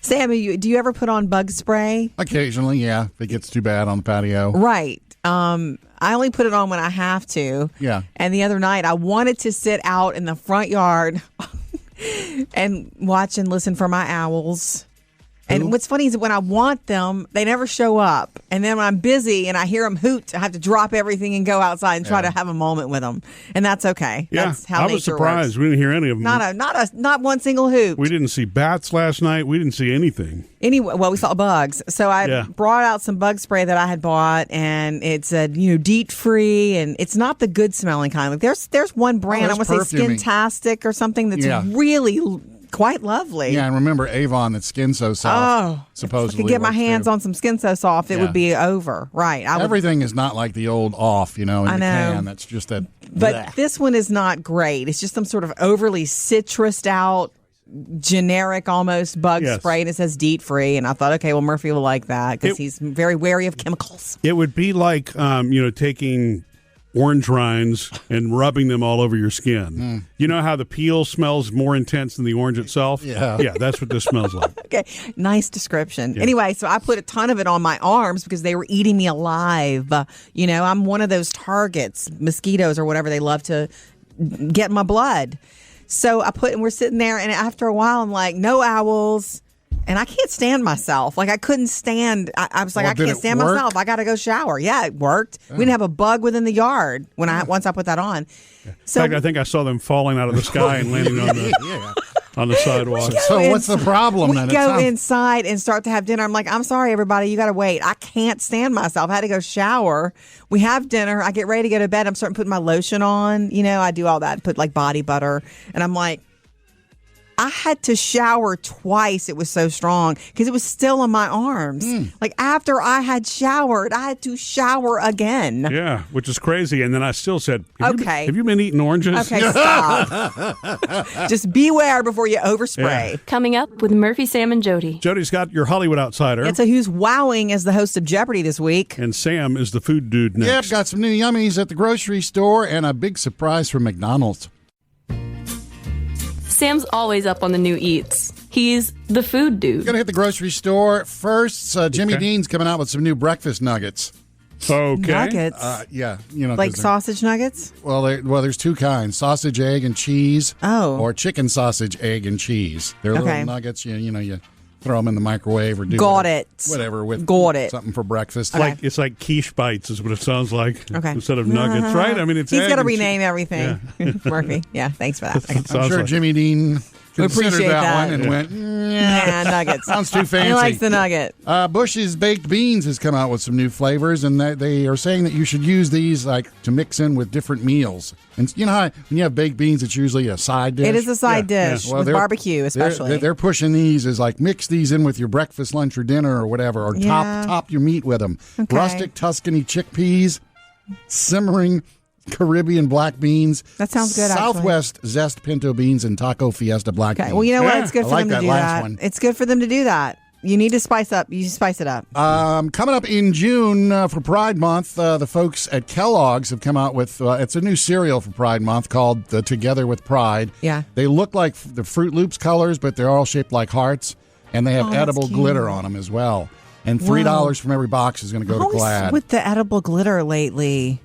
Sammy, do you ever put on bug spray? Occasionally, yeah, if it gets too bad on the patio. Right. I only put it on when I have to. Yeah. And the other night, I wanted to sit out in the front yard and watch and listen for my owls. And what's funny is when I want them, they never show up. And then when I'm busy and I hear them hoot, I have to drop everything and go outside and try to have a moment with them. And that's okay. Yeah, that's how I was surprised. Works. We didn't hear any of them. Not one single hoot. We didn't see bats last night. We didn't see anything. Anyway, well, we saw bugs. So I brought out some bug spray that I had bought, and it said, DEET free, and it's not the good smelling kind. Like there's one brand, I want to say Skintastic or something that's really quite lovely. Yeah, and remember Avon, that Skin So Soft. Supposedly, if I could get my hands on some Skin So Soft, it would be over. Right. Everything is not like the old off, in the can. That's just that. But this one is not great. It's just some sort of overly citrused out, generic almost bug spray, and it says DEET free. And I thought, okay, well, Murphy will like that because he's very wary of chemicals. It would be like, taking orange rinds and rubbing them all over your skin. You know how the peel smells more intense than the orange itself? Yeah, that's what this smells like. Okay, nice description. Yeah. Anyway, so I put a ton of it on my arms because they were eating me alive. I'm one of those targets, mosquitoes or whatever. They love to get my blood. So and we're sitting there, and after a while, I'm like, no owls. And I can't stand myself. Like, I couldn't stand. I was like, I can't stand myself. I got to go shower. Yeah, it worked. We didn't have a bug within the yard once I put that on. So, in fact, I think I saw them falling out of the sky and landing on the sidewalk. So what's the problem then? We go inside and start to have dinner. I'm like, I'm sorry, everybody. You got to wait. I can't stand myself. I had to go shower. We have dinner. I get ready to go to bed. I'm starting putting my lotion on. I do all that. Put like body butter. And I'm like, I had to shower twice. It was so strong because it was still on my arms. Like after I had showered, I had to shower again. Yeah, which is crazy. And then I still said, have you been eating oranges? Okay, stop. Just beware before you overspray. Yeah. Coming up with Murphy, Sam, and Jody. Jody's got your Hollywood Outsider. And so who's wowing as the host of Jeopardy this week? And Sam is the food dude next. Yep, got some new yummies at the grocery store and a big surprise from McDonald's. Sam's always up on the new eats. He's the food dude. Gonna hit the grocery store first. Jimmy Dean's coming out with some new breakfast nuggets. Okay. Nuggets? Like sausage nuggets? Well, there's two kinds: sausage, egg, and cheese. Oh. Or chicken sausage, egg, and cheese. They're little nuggets. You throw them in the microwave or do whatever with something for breakfast. It's like quiche bites is what it sounds like instead of nuggets, right? I mean, he's got to rename everything. Yeah. Murphy, thanks for that. I'm sure Jimmy Dean considered that one and went, nuggets. Sounds too fancy. He likes the nugget. Bush's Baked Beans has come out with some new flavors, and they are saying that you should use these to mix in with different meals. And you know how when you have baked beans, it's usually a side dish? It is a side dish with barbecue, especially. They're pushing these as mix these in with your breakfast, lunch, or dinner or whatever, or top your meat with them. Okay. Rustic Tuscany chickpeas, simmering Caribbean black beans. That sounds good, Southwest zest pinto beans, and taco fiesta black beans. Well, you know what? It's good for them to do that. One. It's good for them to do that. You need to spice up. You spice it up. Coming up in June for Pride Month, the folks at Kellogg's have come out with it's a new cereal for Pride Month called Together with Pride. Yeah. They look like the Fruit Loops colors, but they're all shaped like hearts, and they have edible glitter on them as well. And $3 from every box is going to go to Glad. With the edible glitter lately?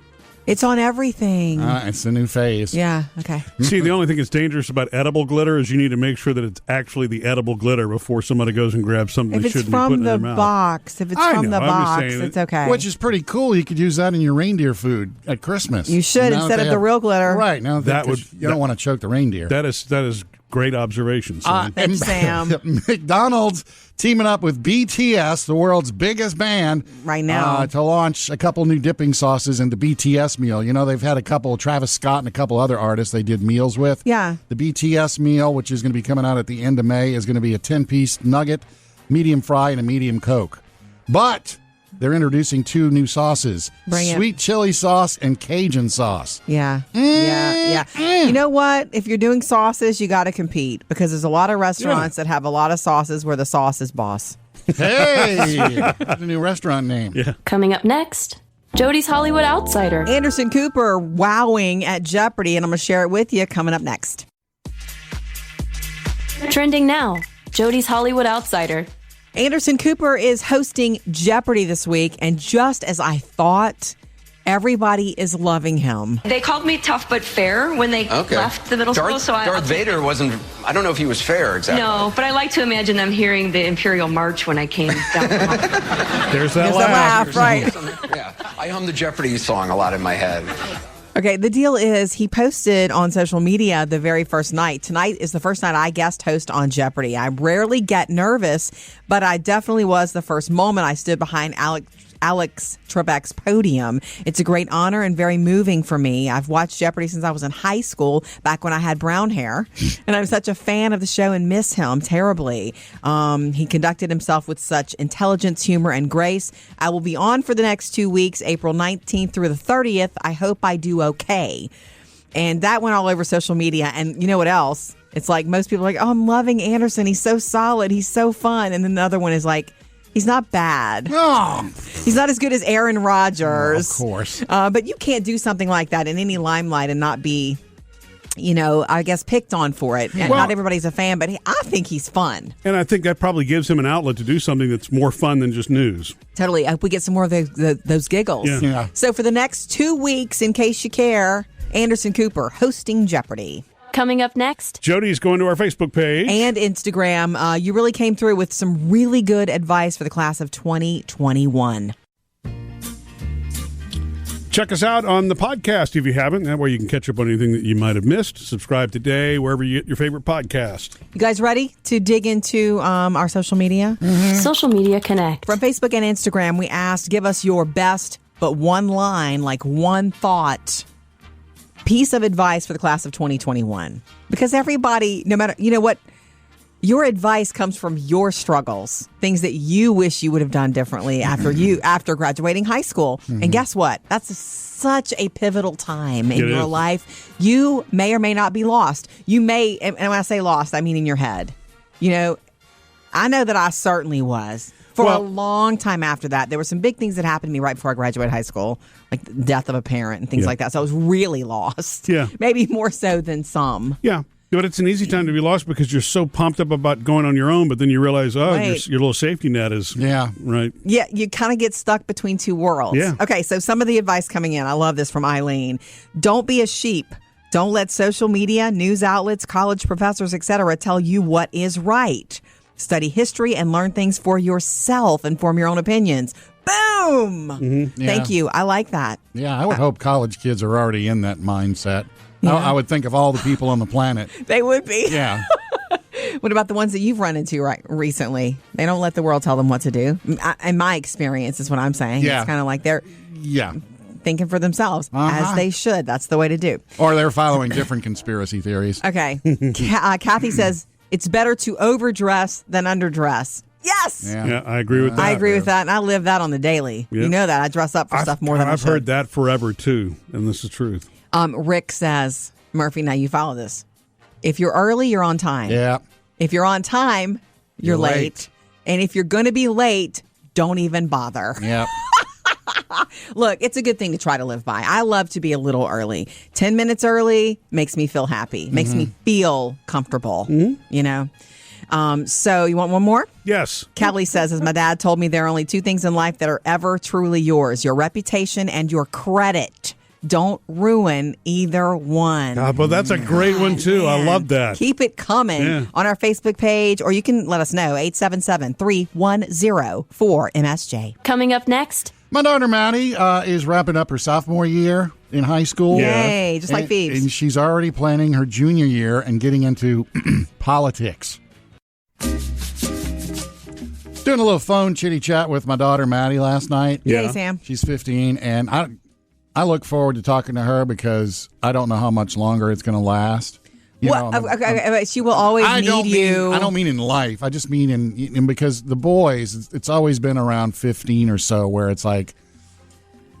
It's on everything. It's the new phase. Yeah, okay. See, the only thing that's dangerous about edible glitter is you need to make sure that it's actually the edible glitter before somebody goes and grabs something they shouldn't be putting in their mouth. If it's from the box, it's okay. Which is pretty cool. You could use that in your reindeer food at Christmas. You should instead of the real glitter. Right. Now you don't want to choke the reindeer. That is great observation, Sam. Thanks, Sam. McDonald's teaming up with BTS, the world's biggest band, right now to launch a couple new dipping sauces in the BTS meal. They've had a couple, Travis Scott and a couple other artists they did meals with. Yeah. The BTS meal, which is going to be coming out at the end of May, is going to be a 10-piece nugget, medium fry, and a medium Coke. But they're introducing two new sauces, sweet chili sauce and Cajun sauce. Yeah. Yeah. You know what? If you're doing sauces, you got to compete because there's a lot of restaurants that have a lot of sauces where the sauce is boss. Hey, that's a new restaurant name. Yeah. Coming up next, Jody's Hollywood Outsider. Anderson Cooper wowing at Jeopardy, and I'm going to share it with you coming up next. Trending now. Jody's Hollywood Outsider. Anderson Cooper is hosting Jeopardy this week, and just as I thought, everybody is loving him. They called me tough but fair when they left the middle school. So Darth Vader wasn't, I don't know if he was fair exactly. No, but I like to imagine them hearing the Imperial March when I came down the hall. There's that laugh. Right. Yeah, I hum the Jeopardy song a lot in my head. Okay, the deal is he posted on social media the very first night. Tonight is the first night I guest host on Jeopardy. I rarely get nervous, but I definitely was the first moment I stood behind Alex Trebek's podium. It's a great honor and very moving for me. I've watched Jeopardy since I was in high school, back when I had brown hair, and I'm such a fan of the show and miss him terribly. He conducted himself with such intelligence, humor, and grace. I will be on for the next 2 weeks, April 19th through the 30th. I hope I do okay. And that went all over social media. And you know what else? It's like most people are like, oh, I'm loving Anderson. He's so solid. He's so fun. And then the other one is like, he's not bad. Oh. He's not as good as Aaron Rodgers. Of course. But you can't do something like that in any limelight and not be, I guess, picked on for it. And not everybody's a fan, but I think he's fun. And I think that probably gives him an outlet to do something that's more fun than just news. Totally. I hope we get some more of those giggles. Yeah. So for the next 2 weeks, in case you care, Anderson Cooper hosting Jeopardy. Coming up next, Jody's going to our Facebook page and Instagram. You really came through with some really good advice for the class of 2021. Check us out on the podcast if you haven't. That way you can catch up on anything that you might have missed. Subscribe today, wherever you get your favorite podcast. You guys ready to dig into our social media? Mm-hmm. Social Media Connect. From Facebook and Instagram, we asked, give us your best but one line, like one thought, piece of advice for the class of 2021. Because everybody, no matter, your advice comes from your struggles, things that you wish you would have done differently after graduating high school. Mm-hmm. And guess what? That's such a pivotal time in your life. You may or may not be lost. You may, and when I say lost, I mean in your head. I know that I certainly was. For a long time after that, there were some big things that happened to me right before I graduated high school, like the death of a parent and things like that. So I was really lost. Yeah. Maybe more so than some. Yeah. But it's an easy time to be lost because you're so pumped up about going on your own, but then you realize, your little safety net is... Yeah. Right. Yeah, you kind of get stuck between two worlds. Yeah. Okay, so some of the advice coming in, I love this from Eileen. Don't be a sheep. Don't let social media, news outlets, college professors, etc. tell you what is right. Study history and learn things for yourself and form your own opinions. Boom! Mm-hmm. Yeah. Thank you. I like that. Yeah, I would hope college kids are already in that mindset. Yeah. I would think of all the people on the planet. They would be. Yeah. What about the ones that you've run into recently? They don't let the world tell them what to do. In my experience, is what I'm saying. Yeah. It's kind of like they're thinking for themselves, as they should. That's the way to do. Or they're following different conspiracy theories. Okay. Kathy says, it's better to overdress than underdress. Yes! Yeah, I agree with that. I agree with that, and I live that on the daily. Yep. You know that. I dress up for stuff more than I should. I've heard that forever, too, and this is truth. Rick says, Murphy, now you follow this. If you're early, you're on time. Yeah. If you're on time, you're late. And if you're going to be late, don't even bother. Yeah. Look, it's a good thing to try to live by. I love to be a little early. 10 minutes early makes me feel happy, makes me feel comfortable, So you want one more? Yes. Kelly says, as my dad told me, there are only two things in life that are ever truly yours, your reputation and your credit. Don't ruin either one. Well, that's a great one, too. I love that. Keep it coming on our Facebook page, or you can let us know, 877-310-4MSJ. Coming up next. My daughter, Maddie, is wrapping up her sophomore year in high school. Yay, just like Phoebes. And she's already planning her junior year and getting into politics. Doing a little phone chitty chat with my daughter, Maddie, last night. Yay, Sam. She's 15, and I look forward to talking to her because I don't know how much longer it's going to last. She will always need you. I don't mean in life. I just mean in because the boys, it's always been around 15 or so where it's like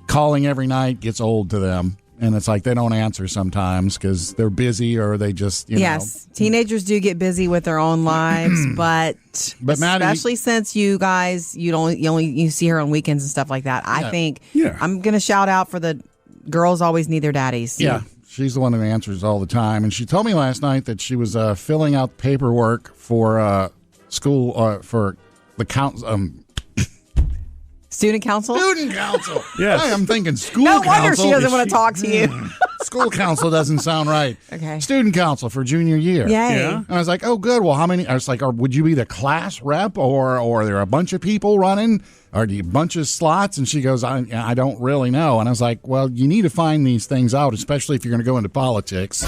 calling every night gets old to them. And it's like they don't answer sometimes because they're busy or they just, Yes, teenagers do get busy with their own lives, but Maddie, especially since you guys, you see her on weekends and stuff like that. I think I'm going to shout out for the girls always need their daddies. Yeah, she's the one that answers all the time. And she told me last night that she was filling out paperwork for school for the Student council? Student council. Yes. Hey, I'm thinking school No council. wonder she doesn't want to talk to you. School council doesn't sound right. Okay. Student council for junior year. Yay. Yeah. And I was like, oh, good. Well, how many? I was like, would you be the class rep or are there a bunch of people running? Or do you a bunch of slots? And she goes, I don't really know. And I was like, well, you need to find these things out, especially if you're going to go into politics.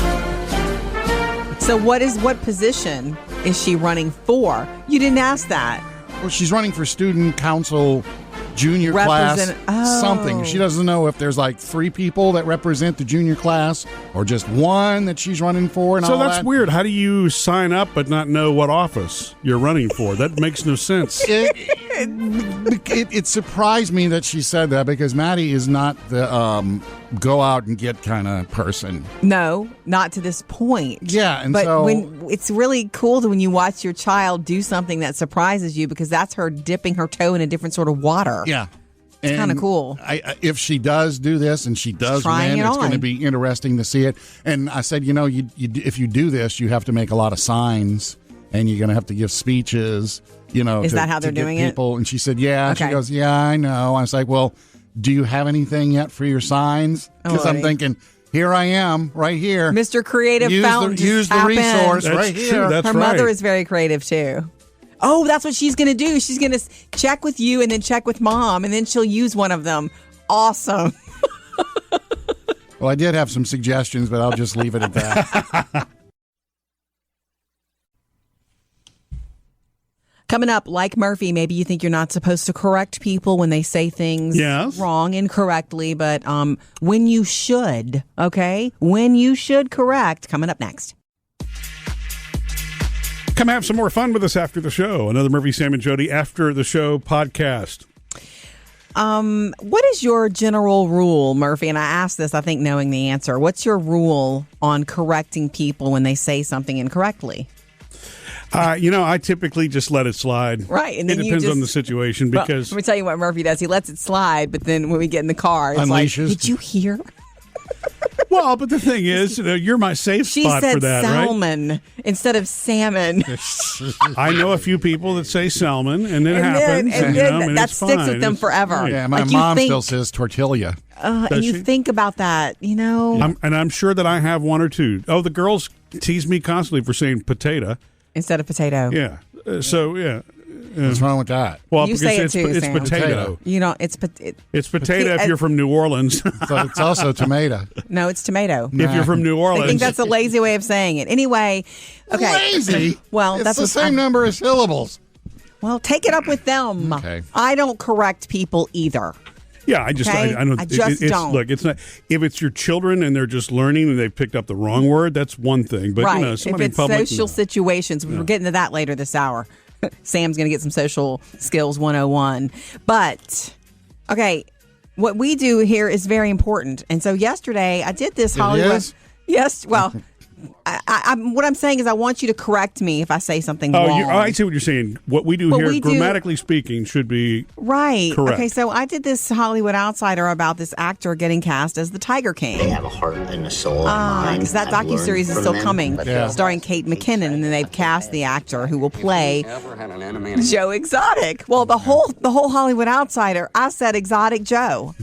So what position is she running for? You didn't ask that. Well, she's running for student council junior class something. She doesn't know if there's like 3 people that represent the junior class or just one that she's running for. And So all that's that. weird. How do you sign up but not know what office you're running for? That makes no sense. It surprised me that she said that because Maddie is not the go out and get kind of person. No, not to this point. Yeah, and but so when it's really cool when you watch your child do something that surprises you because that's her dipping her toe in a different sort of water. yeah. It's kind of cool. If she does do this and she does win, it's going to be interesting to see it. And I said, if you do this, you have to make a lot of signs and you're going to have to give speeches. Is that how they're doing people? it? And she said, yeah. Okay. She goes, yeah, I know. I was like, well, do you have anything yet for your signs? Because I'm thinking, here I am, right here. Mr. Creative Fountain. Use the resource right here. True. That's her right. mother is very creative too. Oh, that's what she's going to do. She's going to check with you and then check with mom, and then she'll use one of them. Awesome. Well, I did have some suggestions, but I'll just leave it at that. Coming up, like Murphy, maybe you think you're not supposed to correct people when they say things wrong, incorrectly, but when you should, okay? When you should correct. Coming up next. Come have some more fun with us after the show. Another Murphy, Sam, and Jody After the Show podcast. What is your general rule, Murphy? And I asked this, I think, knowing the answer. What's your rule on correcting people when they say something incorrectly? I typically just let it slide. Right. And then it depends on the situation because... Let me tell you what Murphy does. He lets it slide, but then when we get in the car, it's Unleashes. like, did you hear? Well, but the thing is, you're my safe spot for that, She said salmon instead of salmon. I know a few people that say salmon, and it happens. And that sticks with them forever. Right. Yeah, my mom still says tortilla. And you think about that, I'm sure that I have one or two. Oh, the girls tease me constantly for saying potato. Instead of potato. Yeah. What's wrong with that? Well, You because say it too, it's Sam. potato. It's potato if you're from New Orleans. So it's also tomato. No, it's tomato. If you're from New Orleans. I think that's a lazy way of saying it. Anyway, okay. Lazy? Well, it's that's the same number of syllables. Well, take it up with them. Okay. I don't correct people either. Yeah, I just Okay? I don't. I just don't. Look, it's not. If it's your children and they're just learning and they've picked up the wrong word, that's one thing. But Right. somebody If in it's public, social situations, we're getting to that later this hour. Sam's going to get some social skills 101. But, okay, what we do here is very important. And so yesterday, I did this Hollywood. Is? Yes, well, what I'm saying is I want you to correct me if I say something wrong. I see what you're saying. What we do here, grammatically speaking, should be right. correct. Okay, so I did this Hollywood Outsider about this actor getting cast as the Tiger King. They have a heart and a soul and mind. Because that I've docuseries is learned still from coming, them. starring Kate McKinnon, and then they've cast the actor who will play Joe Exotic. Well, the whole Hollywood Outsider, I said Exotic Joe.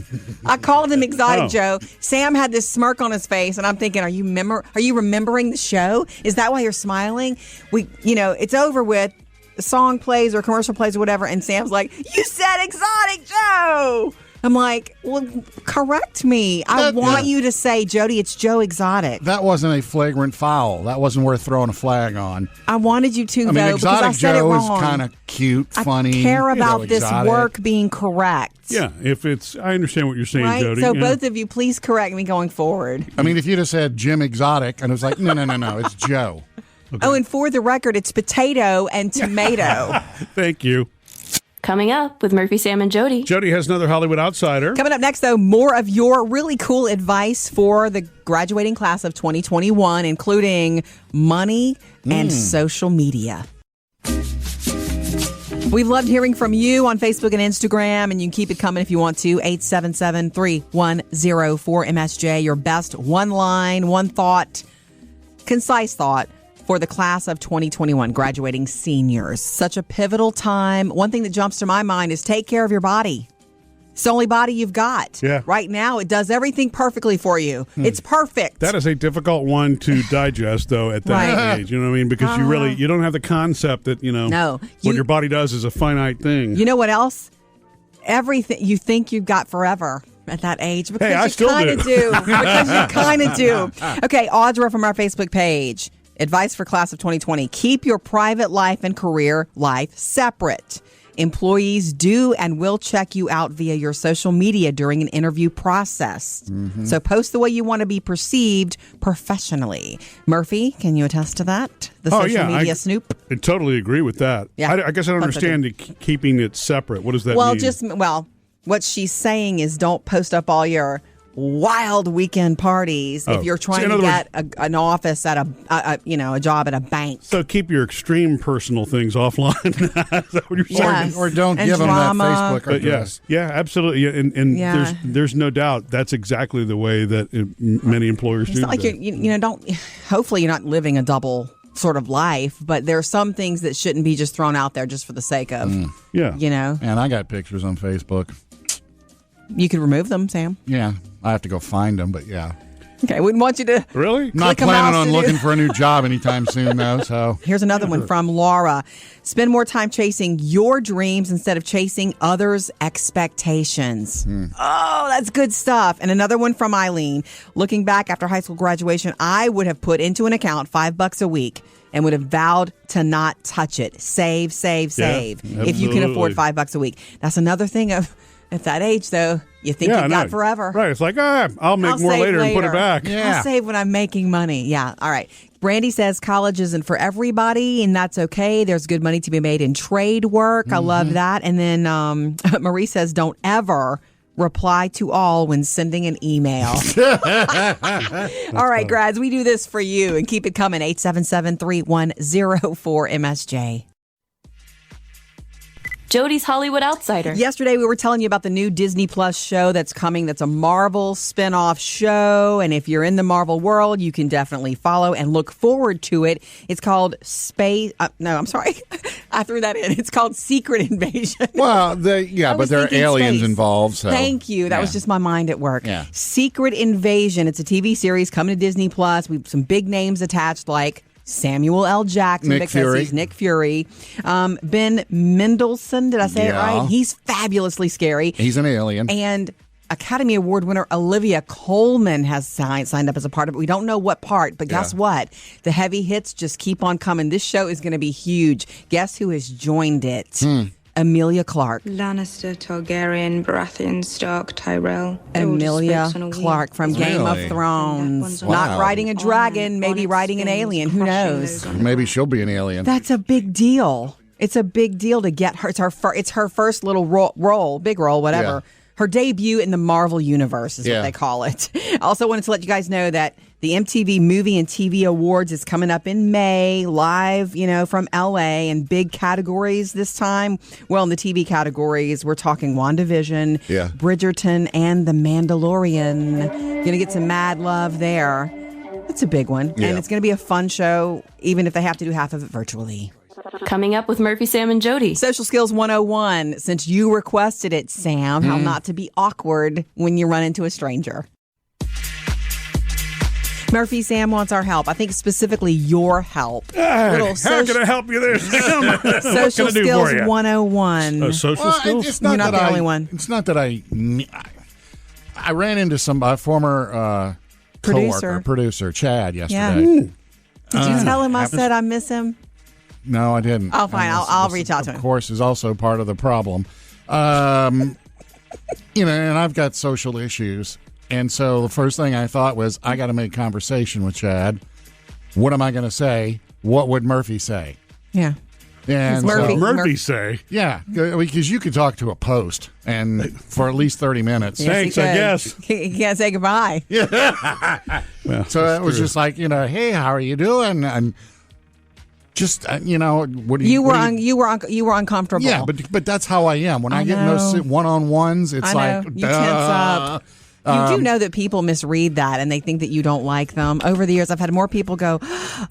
I called him Exotic Joe. Sam had this smirk on his face, and I'm thinking, are you remembering the show? Is that why you're smiling? It's over with. The song plays or commercial plays or whatever, and Sam's like, "You said Exotic Joe." I'm like, well, correct me. I want you to say, Jody, it's Joe Exotic. That wasn't a flagrant foul. That wasn't worth throwing a flag on. I wanted you to, Exotic because I said Joe it wrong. is kind of cute, funny. I care about this exotic. work being correct. Yeah, I understand what you're saying, right? Jody. So both of you, please correct me going forward. I mean, if you'd have said Jim Exotic, and it was like, no, it's Joe. Okay. Oh, and for the record, it's potato and tomato. Thank you. Coming up with Murphy, Sam, and Jody. Jody has another Hollywood Outsider. Coming up next, though, more of your really cool advice for the graduating class of 2021, including money and social media. We've loved hearing from you on Facebook and Instagram, and you can keep it coming if you want to. 877-310-4MSJ. Your best one line, one thought, concise thought for the class of 2021, graduating seniors. Such a pivotal time. One thing that jumps to my mind is take care of your body. It's the only body you've got. Yeah. Right now, it does everything perfectly for you. It's perfect. That is a difficult one to digest, though, at that age. You know what I mean? Because you don't have the concept that, what your body does is a finite thing. You know what else? Everything you think you've got forever at that age. Because I still kind of do. Because you kind of do. Okay, Audra from our Facebook page. Advice for class of 2020. Keep your private life and career life separate. Employees do and will check you out via your social media during an interview process. Mm-hmm. So post the way you want to be perceived professionally. Murphy, can you attest to that? The social media snoop? I totally agree with that. Yeah. I guess I don't understand keeping it separate. What does that mean? What she's saying is don't post up all your wild weekend parties if you're trying to get an office at a job at a bank. So keep your extreme personal things offline. Is that what you're saying? Or don't give them that Facebook address. Yeah, absolutely. And there's no doubt that's exactly the way that many employers do. It's not like hopefully you're not living a double sort of life, but there are some things that shouldn't be just thrown out there just for the sake of, And I got pictures on Facebook. You could remove them, Sam. Yeah, I have to go find them, but yeah. Okay, wouldn't want you to really. Not planning on looking for a new job anytime soon, though. So here's another one from Laura. Spend more time chasing your dreams instead of chasing others' expectations. Oh, that's good stuff. And another one from Eileen. Looking back after high school graduation, I would have put into an account $5 a week and would have vowed to not touch it. Save. If you can afford $5 a week. That's another thing of. At that age, though, you think you've got forever. Right. It's like, I'll make more later and put it back. Yeah. I'll save when I'm making money. Yeah. All right. Brandy says college isn't for everybody, and that's okay. There's good money to be made in trade work. I love that. And then Marie says, don't ever reply to all when sending an email. All right, grads, we do this for you, and keep it coming. 877-310-4MSJ. Jody's Hollywood Outsider. Yesterday, we were telling you about the new Disney Plus show that's coming. That's a Marvel spinoff show. And if you're in the Marvel world, you can definitely follow and look forward to it. It's called I'm sorry. I threw that in. It's called Secret Invasion. Well, but there are aliens involved. So. Thank you. That was just my mind at work. Yeah. Secret Invasion. It's a TV series coming to Disney Plus. We've some big names attached like Samuel L. Jackson, he's Nick Fury. Ben Mendelsohn, did I say it right? He's fabulously scary. He's an alien. And Academy Award winner Olivia Colman has signed up as a part of it. We don't know what part, but guess what? The heavy hits just keep on coming. This show is going to be huge. Guess who has joined it? Emilia Clarke. Lannister, Targaryen, Baratheon, Stark, Tyrell. Emilia Clarke from Game of Thrones. Wow. Not riding a dragon, maybe riding an alien. Who knows? Maybe she'll be an alien. That's a big deal. It's a big deal to get her. It's her first little role, big role, whatever. Yeah. Her debut in the Marvel Universe is what they call it. I also wanted to let you guys know that the MTV Movie and TV Awards is coming up in May, live, from LA, and big categories this time. Well, in the TV categories, we're talking WandaVision, Bridgerton, and The Mandalorian. Going to get some mad love there. It's a big one. Yeah. And it's going to be a fun show, even if they have to do half of it virtually. Coming up with Murphy, Sam, and Jody. Social Skills 101. Since you requested it, Sam, how not to be awkward when you run into a stranger. Murphy, Sam wants our help. I think specifically your help. How can I help you there, Sam? Social Skills 101. Social skills? You're not the only one. It's not that I ran into some former producer, Chad, yesterday. Yeah. Did you tell him I said I miss him? No, I didn't. Oh, fine. I'll reach out to him. Of course, is also part of the problem. And I've got social issues. And so the first thing I thought was, I got to make conversation with Chad. What am I going to say? What would Murphy say? Yeah. And Murphy say? Yeah, because you could talk to a post and for at least 30 minutes. Yes, thanks, I guess. He can't say goodbye. Yeah. Well, so it was just like, hey, how are you doing? And just what do you were uncomfortable. Yeah, but that's how I am when I get in those one-on-ones. It's like you tense up. You do know that people misread that and they think that you don't like them. Over the years, I've had more people go,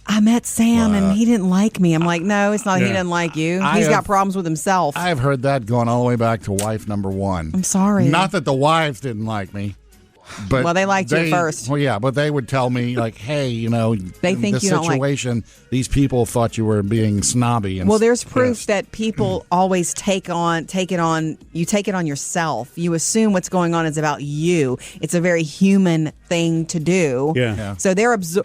I met Sam and he didn't like me. I'm like, no, it's not he didn't like you. He's got problems with himself. I've heard that going all the way back to wife number one. I'm sorry. Not that the wives didn't like me. But well, they liked you first. Well, yeah, but they would tell me, like, hey, you know, they think the you situation, don't like... these people thought you were being snobby. And there's proof that people always take it on yourself. You assume what's going on is about you. It's a very human thing to do. Yeah. So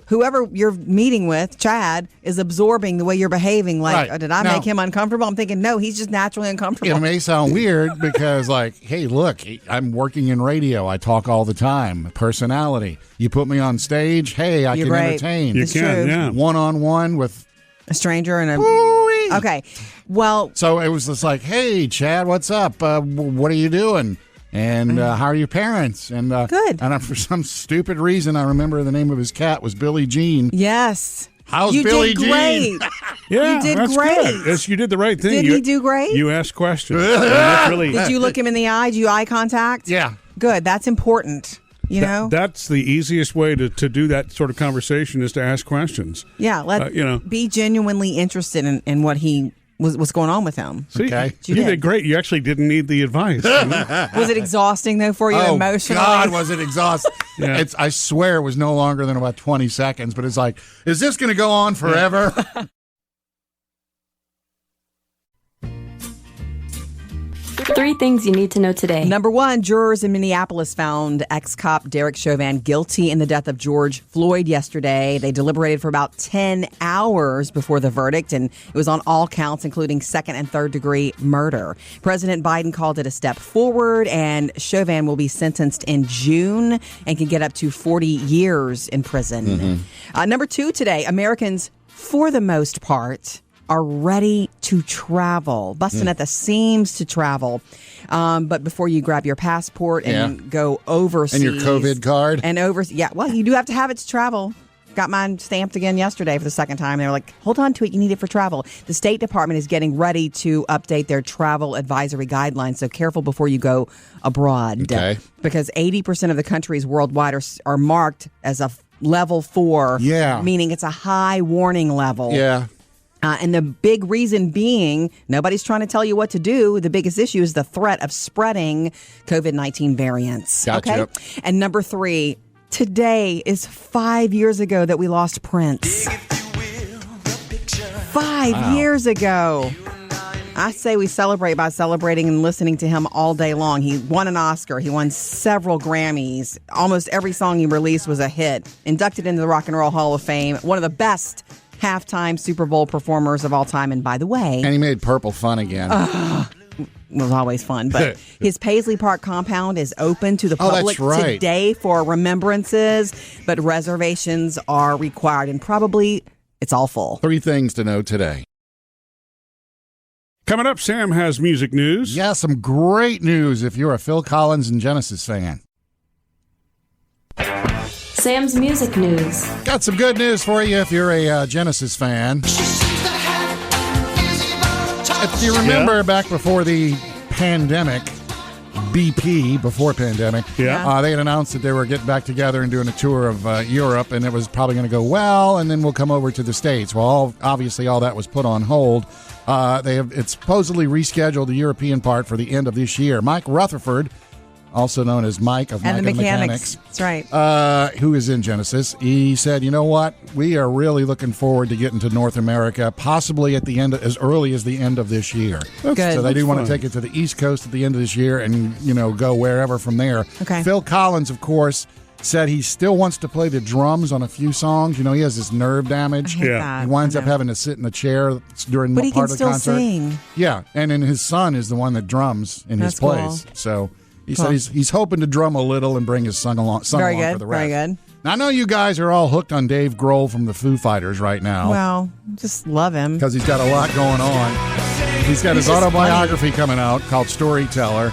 whoever you're meeting with, Chad, is absorbing the way you're behaving. Like, did I make him uncomfortable? I'm thinking, no, he's just naturally uncomfortable. It may sound weird because, like, hey, look, I'm working in radio. I talk all the time. Personality. You put me on stage, hey, I can entertain. You can, yeah. One-on-one with a stranger and Okay. Well, so it was just like, hey, Chad, what's up? What are you doing? And how are your parents? And good. And for some stupid reason, I remember the name of his cat was Billie Jean. Yes. How's you Billie did Jean? Great. Yeah, you did that's great. Good. Yes, you did the right thing. Didn't he do great? You asked questions. Did you look him in the eye? Did you eye contact? Yeah. Good. That's important. You know, that's the easiest way to do that sort of conversation is to ask questions. Yeah, be genuinely interested in what he what's going on with him. See, you did great. You actually didn't need the advice. Was it exhausting though for you emotionally? God, was it exhausting? Yeah. I swear it was no longer than about 20 seconds. But it's like, is this going to go on forever? Yeah. 3 things you need to know today. Number 1, jurors in Minneapolis found ex-cop Derek Chauvin guilty in the death of George Floyd yesterday. They deliberated for about 10 hours before the verdict, and it was on all counts, including second and third degree murder. President Biden called it a step forward, and Chauvin will be sentenced in June and can get up to 40 years in prison. Mm-hmm. Number 2 today, Americans, for the most part, are ready to travel, busting at the seams to travel. But before you grab your passport and go overseas. And your COVID card. And well, you do have to have it to travel. Got mine stamped again yesterday for the second time. They were like, hold on to it. You need it for travel. The State Department is getting ready to update their travel advisory guidelines. So careful before you go abroad. Okay. Because 80% of the countries worldwide are marked as a level 4. Yeah. Meaning it's a high warning level. Yeah. And the big reason being, nobody's trying to tell you what to do. The biggest issue is the threat of spreading COVID-19 variants. Gotcha. Okay. And number 3, today is 5 years ago that we lost Prince. 5 years ago. I say we celebrate by celebrating and listening to him all day long. He won an Oscar. He won several Grammys. Almost every song he released was a hit. Inducted into the Rock and Roll Hall of Fame. One of the best halftime Super Bowl performers of all time. And by the way... And he made Purple fun again. Was always fun. But his Paisley Park compound is open to the public today for remembrances. But reservations are required. And probably it's all full. 3 things to know today. Coming up, Sam has music news. Yeah, some great news if you're a Phil Collins and Genesis fan. Sam's music news. Got some good news for you if you're a Genesis fan. If you remember back before the pandemic, before pandemic, they had announced that they were getting back together and doing a tour of Europe, and it was probably going to go well, and then we'll come over to the States. Well, obviously all that was put on hold. It's supposedly rescheduled the European part for the end of this year. Mike Rutherford, also known as Mike of Mike and the Mechanics. That's right. Who is in Genesis. He said, you know what? We are really looking forward to getting to North America, possibly at the end, as early as the end of this year. Good. So they do want to take it to the East Coast at the end of this year and, go wherever from there. Okay. Phil Collins, of course, said he still wants to play the drums on a few songs. He has this nerve damage. I hate that. He winds up having to sit in a chair during but part of the concert. But he can still sing. Yeah, and then his son is the one that drums in his place. Cool. So he said he's hoping to drum a little and bring his son along for the rest. Very good. Now, I know you guys are all hooked on Dave Grohl from the Foo Fighters right now. Well, just love him. Because he's got a lot going on. He's got his autobiography coming out called Storyteller.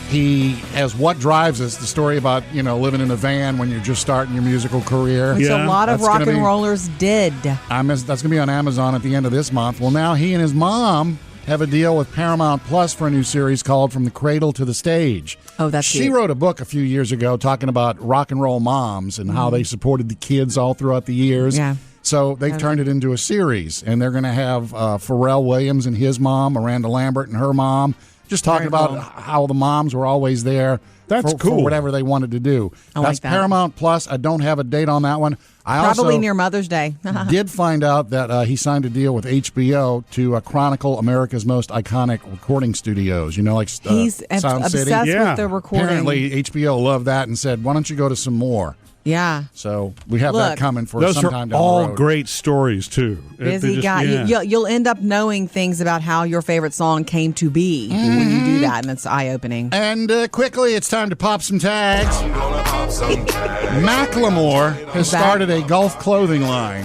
He has What Drives Us, the story about, living in a van when you're just starting your musical career. Which a lot of rock and rollers did. That's going to be on Amazon at the end of this month. Well, now he and his mom have a deal with Paramount Plus for a new series called From the Cradle to the Stage. Oh, that's She cute. wrote a book a few years ago talking about rock and roll moms and how they supported the kids all throughout the years. Yeah. So they've turned it into a series, and they're going to have Pharrell Williams and his mom, Miranda Lambert and her mom, just talking about how the moms were always there. That's for cool. whatever they wanted to do. I That's like that. Paramount Plus. I don't have a date on that one. I Probably also near Mother's Day. did find out that he signed a deal with HBO to chronicle America's most iconic recording studios. You know, like He's Sound obsessed City. Yeah. with the recording. Apparently, HBO loved that and said, "Why don't you go to some more?" Yeah. So we have that Look, coming for Those some are time down all the road. great stories, too. They Busy just- guy. yeah. You'll end up knowing things about how your favorite song came to be when you do that, and it's eye-opening. And quickly, it's time to pop some tags. Macklemore has started a golf clothing line.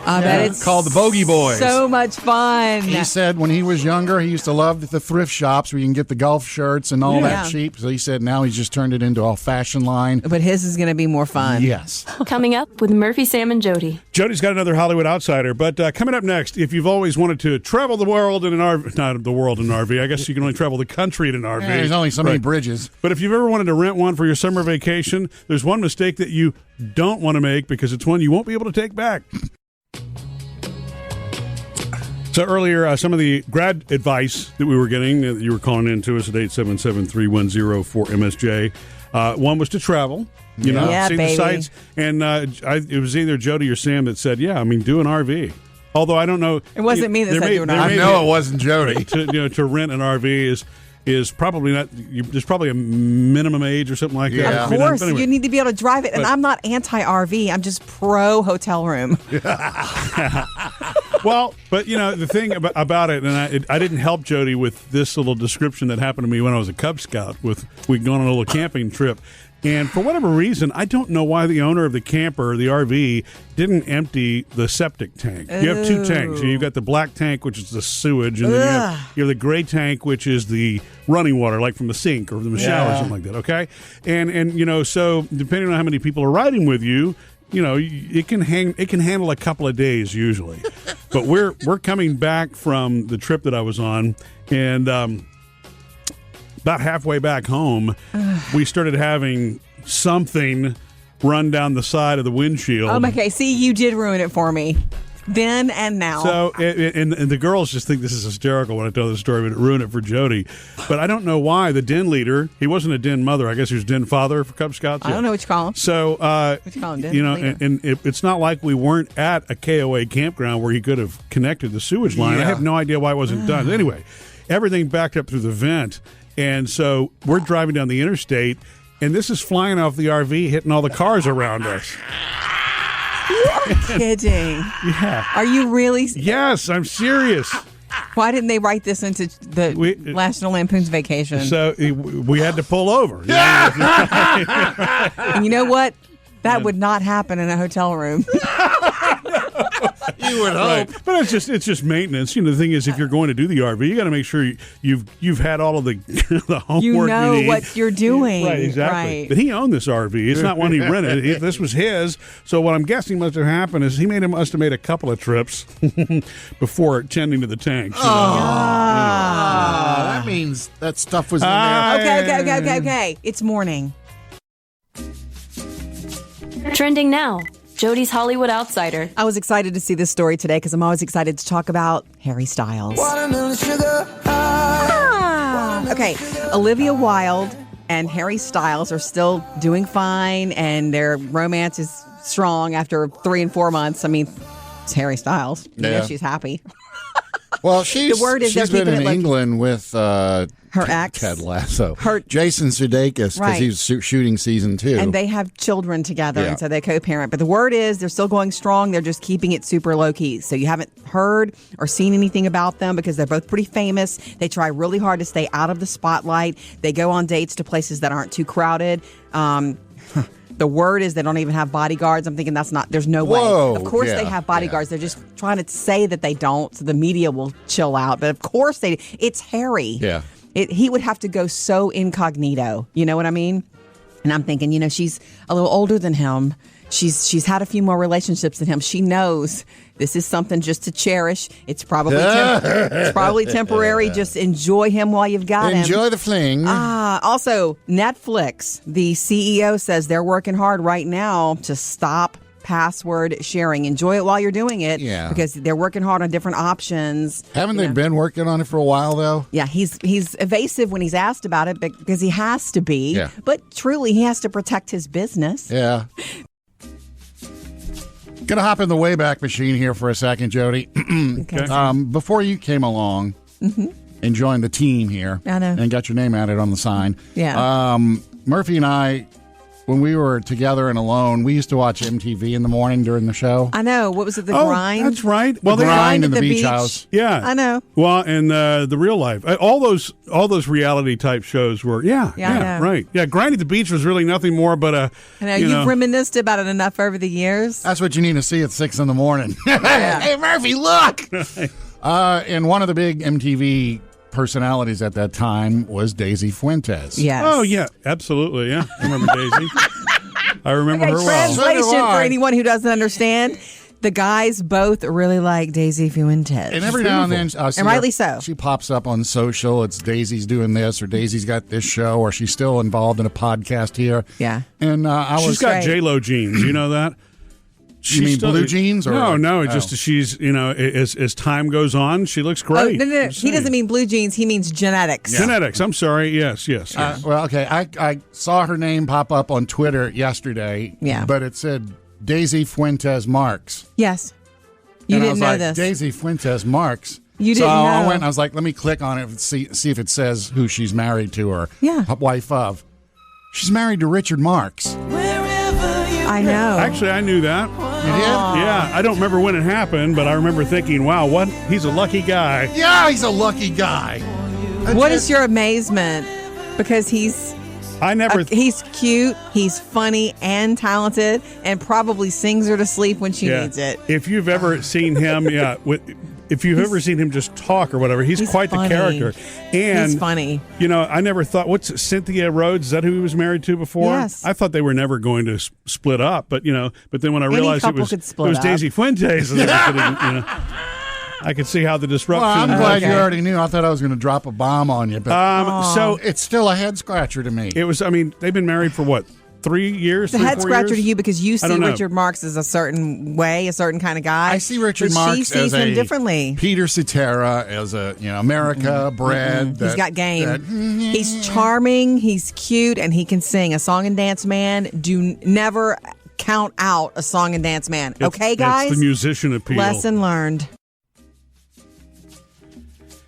I bet it's called the Bogey Boys. So much fun. He said when he was younger, he used to love the thrift shops where you can get the golf shirts and all that Yeah. cheap. So he said now he's just turned it into a fashion line. But his is going to be more fun. Yes. Coming up with Murphy, Sam, and Jody. Jody's got another Hollywood Outsider, but coming up next, if you've always wanted to travel the world in an RV, not the world in an RV, I guess you can only travel the country in an RV. Yeah, there's only so many Right. bridges. But if you've ever wanted to rent one for your summer vacation, there's one mistake that you don't want to make because it's one you won't be able to take back. So earlier, some of the grad advice that we were getting, that you were calling in to us at 877-310-4MSJ, one was to travel, you know, Yeah, see baby. the sights. And it was either Jody or Sam that said, yeah, I mean, do an RV. Although I don't know. It wasn't me that there said do an there RV. I may know be- it wasn't Jody. to rent an RV is probably not. There's probably a minimum age or something like that. Yeah. Of I mean, course, anyway. you need to be able to drive it. And I'm not anti-RV. I'm just pro-hotel room. Well, but you know the thing about it, and I didn't help Jody with this little description that happened to me when I was a Cub Scout. We'd gone on a little camping trip, and for whatever reason, I don't know why the owner of the camper, the RV, didn't empty the septic tank. You have two tanks. You've got the black tank, which is the sewage, and then you have the gray tank, which is the running water, like from the sink or from the shower or something like that. Okay, and you know, so depending on how many people are riding with you. You know, it can handle a couple of days usually, but we're coming back from the trip that I was on, and about halfway back home, we started having something run down the side of the windshield. Okay, see, you did ruin it for me. Then and now. So, and the girls just think this is hysterical when I tell this story, but it ruined it for Jody. But I don't know why the den leader, he wasn't a den mother, I guess he was den father for Cub Scouts. I don't know what you call him. So, What you call him, den you know, leader? and it's not like we weren't at a KOA campground where he could have connected the sewage line. I Yeah. have no idea why it wasn't done. Anyway, everything backed up through the vent. And so we're driving down the interstate, and this is flying off the RV, hitting all the cars around us. Kidding. Yeah. Are you really? Yes, I'm serious. Why didn't they write this into the National Lampoon's Vacation? So we had to pull over. And you know what? That would not happen in a hotel room. You would hope. Right. But it's just maintenance. You know, the thing is, if you're going to do the RV, you got to make sure you've had all of the the homework. You know need. what you're doing. Right, exactly. Right. But he owned this RV. It's not one he rented. This was his. So what I'm guessing must have happened is must have made a couple of trips before tending to the tanks. You know? That means that stuff was in there. Okay. It's morning. Trending now. Jody's Hollywood Outsider. I was excited to see this story today because I'm always excited to talk about Harry Styles. Okay, Olivia Wilde and Harry Styles are still doing fine, and their romance is strong after 3 and 4 months. I mean, it's Harry Styles. Yeah. She's happy. Well, she's word is they're been keeping in it like- England with Her ex. Ted Lasso, Her- Jason Sudeikis, because Right. he was shooting season 2. And they have children together, Yeah. and so they co-parent. But the word is they're still going strong. They're just keeping it super low-key. So you haven't heard or seen anything about them because they're both pretty famous. They try really hard to stay out of the spotlight. They go on dates to places that aren't too crowded. The word is they don't even have bodyguards. I'm thinking there's no Whoa, way. Of course yeah, they have bodyguards. They're just trying to say that they don't, so the media will chill out. But of course it's Harry. Yeah. He would have to go so incognito. You know what I mean? And I'm thinking, she's a little older than him. she's had a few more relationships than him. She knows this is something just to cherish. It's probably it's probably temporary. Just enjoy him while you've got him. Enjoy the fling. Also, Netflix, the CEO says they're working hard right now to stop password sharing. Enjoy it while you're doing it. Yeah. Because they're working hard on different options. Haven't they been working on it for a while, though? Yeah, he's evasive when he's asked about it because he has to be. Yeah. But truly, he has to protect his business. Yeah. Gonna hop in the Wayback Machine here for a second, Jody. Okay. Before you came along and joined the team here, I know. and got your name added on the sign. Yeah. Murphy and I, when we were together and alone, we used to watch MTV in the morning during the show. I know. What was it? The Oh, grind? that's right. Well, the grind in the beach beach. house. Yeah, I know. Well, and the real life, all those reality type shows were, I know. right. Yeah, Grind at the Beach was really nothing more but a. I know. You've reminisced about it enough over the years. That's what you need to see at 6 in the morning. Hey, Murphy, look! And one of the big MTV personalities at that time was Daisy Fuentes. Yes. Oh yeah, absolutely. Yeah, I remember Daisy. I remember her well. Translation So do I. for anyone who doesn't understand. The guys both really like Daisy Fuentes. And every now and then, and rightly so. She pops up on social. It's Daisy's doing this, or Daisy's got this show, or she's still involved in a podcast here. Yeah. And She's got J-Lo jeans. You know that? You mean blue jeans? Or No. Just she's as time goes on, she looks great. No. He doesn't mean blue jeans. He means genetics. Yeah. Genetics. I'm sorry. Yes. Well, okay. I saw her name pop up on Twitter yesterday. Yeah. But it said Daisy Fuentes Marks. Yes. You and didn't I was know like, this. Daisy Fuentes Marks. You so didn't know. I went and I was like, let me click on it and see if it says who she's married to or wife of. She's married to Richard Marks. I know. Actually, I knew that. You did? Yeah, I don't remember when it happened, but I remember thinking, wow, he's a lucky guy. Yeah, he's a lucky guy. What is your amazement? Because he's cute, he's funny and talented, and probably sings her to sleep when she needs it. If you've ever seen him, if you've ever seen him just talk or whatever, he's quite funny. the character. And he's funny. I never thought. What's Cynthia Rhodes? Is that who he was married to before? Yes. I thought they were never going to split up, but then when I realized it was Daisy Fuentes, and everything, I could see how the disruption. Well, I'm glad you already knew. I thought I was going to drop a bomb on you, but so it's still a head scratcher to me. It was. I mean, they've been married for what? 3 years? It's a head scratcher to years? you because you see Richard Marks as a certain way, a certain kind of guy. I see Richard but Marks she sees him differently. Peter Cetera as a America bred. He's got game. He's charming. He's cute, and he can sing. A song and dance man. Never count out a song and dance man. Okay, guys. It's the musician appeal. Lesson learned.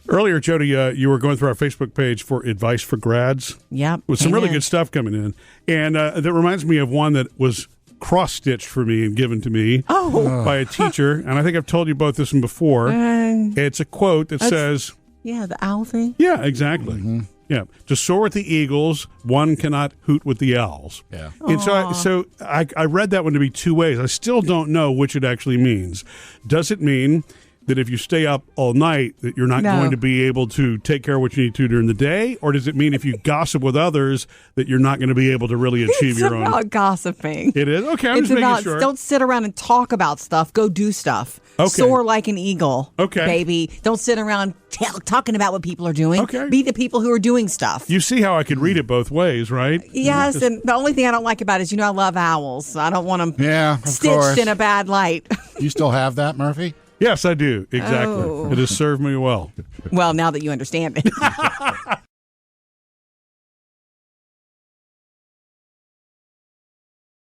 Earlier, Jody, you were going through our Facebook page for advice for grads. Yep. With some really good stuff coming in. And that reminds me of one that was cross-stitched for me and given to me by a teacher. And I think I've told you both this one before. It's a quote that says... Yeah, the owl thing. Yeah, exactly. Mm-hmm. Yeah. To soar with the eagles, one cannot hoot with the owls. Yeah. And so I read that one to be two ways. I still don't know which it actually means. Does it mean that if you stay up all night that you're not going to be able to take care of what you need to during the day? Or does it mean if you gossip with others that you're not going to be able to really achieve your own? It's about gossing. It is? Okay, I'm just making sure. Don't sit around and talk about stuff. Go do stuff. Okay. Soar like an eagle. Okay. Baby. Don't sit around talking about what people are doing. Okay. Be the people who are doing stuff. You see how I could read it both ways, right? Yes, and the only thing I don't like about it is, I love owls. I don't want them stitched in a bad light. You still have that, Murphy? Yes, I do. Exactly. Oh. It has served me well. Well, now that you understand it.